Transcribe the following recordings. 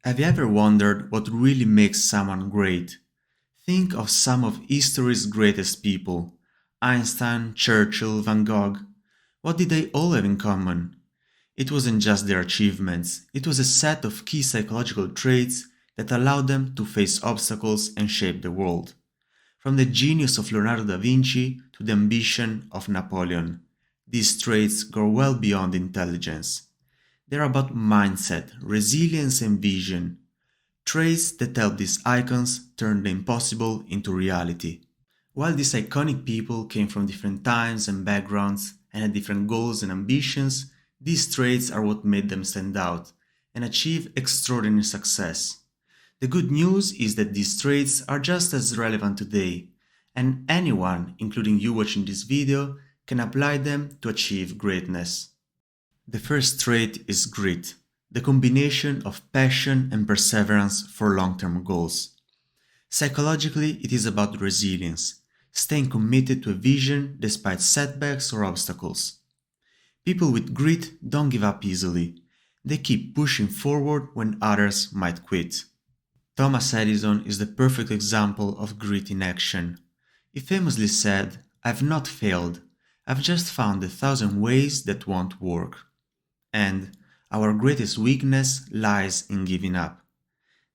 Have you ever wondered what really makes someone great? Think of some of history's greatest people: Einstein, Churchill, Van Gogh. What did they all have in common? It wasn't just their achievements, it was a set of key psychological traits that allowed them to face obstacles and shape the world. From the genius of Leonardo da Vinci to the ambition of Napoleon, these traits go well beyond intelligence. They're about mindset, resilience, and vision, traits that help these icons turn the impossible into reality. While these iconic people came from different times and backgrounds and had different goals and ambitions, these traits are what made them stand out and achieve extraordinary success. The good news is that these traits are just as relevant today, and anyone, including you watching this video, can apply them to achieve greatness. The first trait is grit, the combination of passion and perseverance for long-term goals. Psychologically, it is about resilience, staying committed to a vision despite setbacks or obstacles. People with grit don't give up easily. They keep pushing forward when others might quit. Thomas Edison is the perfect example of grit in action. He famously said, "I've not failed, I've just found 1,000 ways that won't work." And our greatest weakness lies in giving up.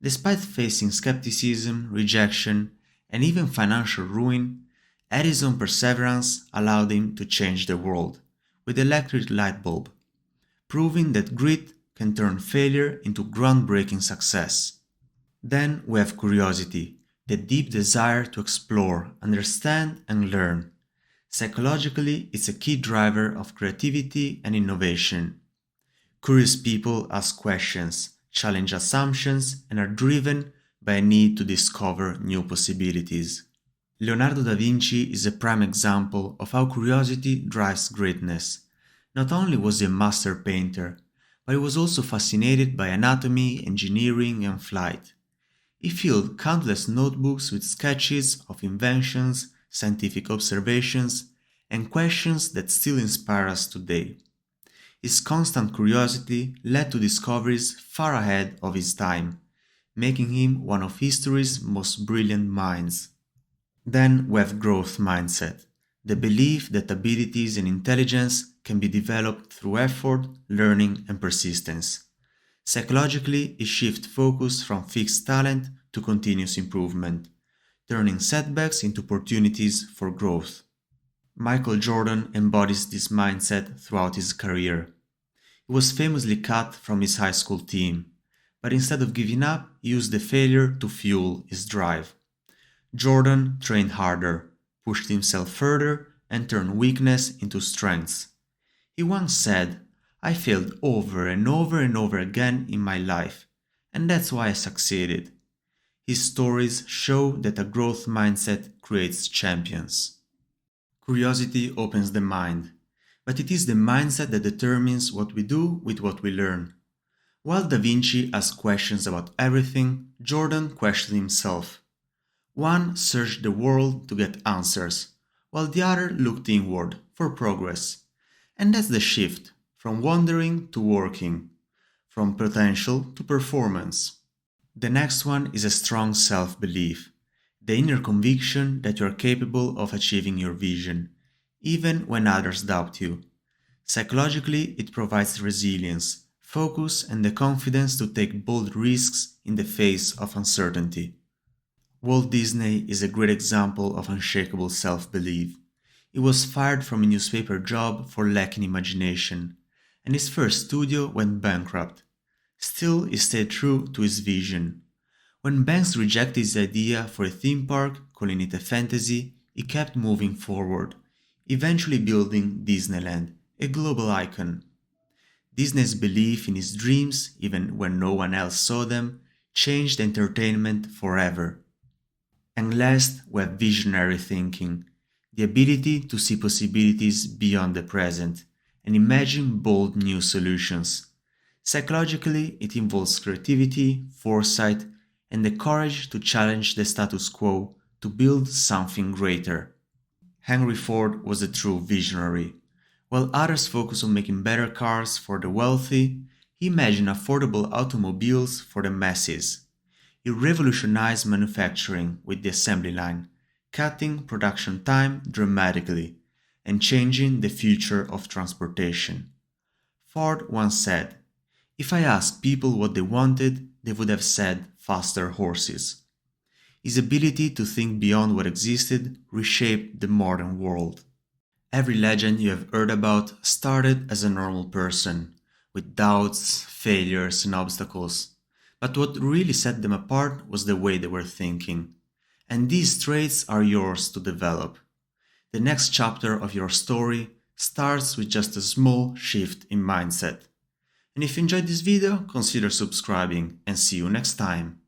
Despite facing skepticism, rejection, and even financial ruin, Edison's perseverance allowed him to change the world with the electric light bulb, proving that grit can turn failure into groundbreaking success. Then we have curiosity, the deep desire to explore, understand, and learn. Psychologically, it's a key driver of creativity and innovation. Curious people ask questions, challenge assumptions, and are driven by a need to discover new possibilities. Leonardo da Vinci is a prime example of how curiosity drives greatness. Not only was he a master painter, but he was also fascinated by anatomy, engineering, and flight. He filled countless notebooks with sketches of inventions, scientific observations, and questions that still inspire us today. His constant curiosity led to discoveries far ahead of his time, making him one of history's most brilliant minds. Then we have growth mindset, the belief that abilities and intelligence can be developed through effort, learning, and persistence. Psychologically, it shifts focus from fixed talent to continuous improvement, turning setbacks into opportunities for growth. Michael Jordan embodies this mindset throughout his career. He was famously cut from his high school team, but instead of giving up, he used the failure to fuel his drive. Jordan trained harder, pushed himself further, and turned weakness into strengths. He once said, "I failed over and over and over again in my life, and that's why I succeeded." His stories show that a growth mindset creates champions. Curiosity opens the mind, but it is the mindset that determines what we do with what we learn. While Da Vinci asked questions about everything, Jordan questioned himself. One searched the world to get answers, while the other looked inward for progress. And that's the shift, from wondering to working, from potential to performance. The next one is a strong self-belief, the inner conviction that you are capable of achieving your vision, even when others doubt you. Psychologically, it provides resilience, focus, and the confidence to take bold risks in the face of uncertainty. Walt Disney is a great example of unshakable self-belief. He was fired from a newspaper job for lacking imagination, and his first studio went bankrupt. Still, he stayed true to his vision. When Banks rejected his idea for a theme park, calling it a fantasy, he kept moving forward, eventually building Disneyland, a global icon. Disney's belief in his dreams, even when no one else saw them, changed entertainment forever. And last, we have visionary thinking, the ability to see possibilities beyond the present and imagine bold new solutions. Psychologically, it involves creativity, foresight, and the courage to challenge the status quo to build something greater. Henry Ford was a true visionary. While others focus on making better cars for the wealthy, He imagined affordable automobiles for the masses. He revolutionized manufacturing with the assembly line, cutting production time dramatically and changing the future of transportation. Ford once said, "If I asked people what they wanted, they would have said faster horses." His ability to think beyond what existed reshaped the modern world. Every legend you have heard about started as a normal person, with doubts, failures, and obstacles. But what really set them apart was the way they were thinking. And these traits are yours to develop. The next chapter of your story starts with just a small shift in mindset. And if you enjoyed this video, consider subscribing and see you next time.